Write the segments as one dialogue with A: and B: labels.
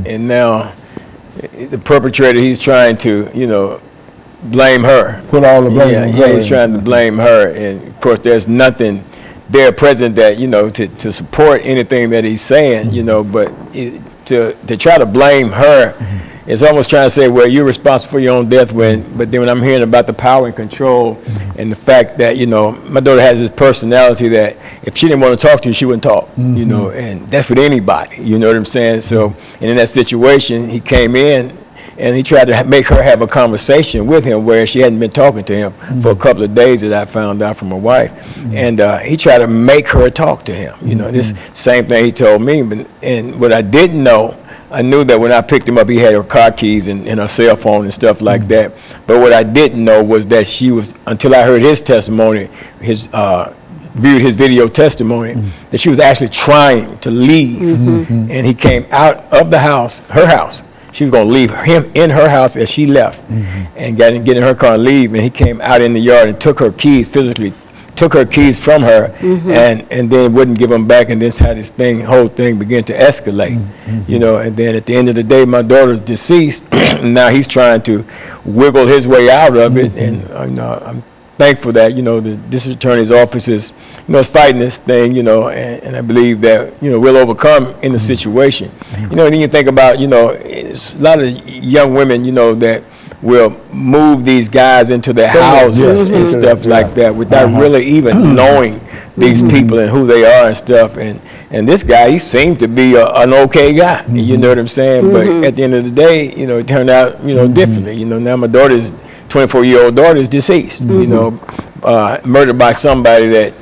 A: and now the perpetrator, he's trying to, you know, blame her.
B: Put all the blame on her.
A: Yeah, he's trying to blame her, and of course there's nothing there present that, you know, to support anything that he's saying, you know, but to try to blame her, it's almost trying to say, well, you're responsible for your own death, but then when I'm hearing about the power and control and the fact that, you know, my daughter has this personality that if she didn't want to talk to you, she wouldn't talk, you know, and that's with anybody, you know what I'm saying? So, and in that situation, he came in and he tried to make her have a conversation with him where she hadn't been talking to him for a couple of days, that I found out from my wife. And he tried to make her talk to him, you know, this same thing he told me. And what I didn't know, I knew that when I picked him up, he had her car keys and her cell phone and stuff like that. But what I didn't know was that she was, until I heard his testimony, viewed his video testimony, that she was actually trying to leave. And he came out of the house, her house. She was going to leave him in her house as she left, and get in her car and leave. And he came out in the yard and took her keys, physically took her keys from her, and then wouldn't give them back. And this how this whole thing began to escalate, you know. And then at the end of the day, my daughter's deceased. And now he's trying to wiggle his way out of it. And you know, I'm thankful that, you know, the district attorney's office is, you know, is fighting this thing, you know, and I believe that, you know, we'll overcome in the situation. You know, and then you think about, you know, it's a lot of young women, you know, that will move these guys into their houses and stuff like that without really even knowing these people and who they are and stuff. And this guy, he seemed to be an okay guy, you know what I'm saying? But at the end of the day, you know, it turned out, you know, differently. You know, now my daughter's 24-year-old daughter is deceased, you know, murdered by somebody that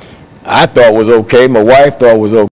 A: I thought was okay, my wife thought was okay.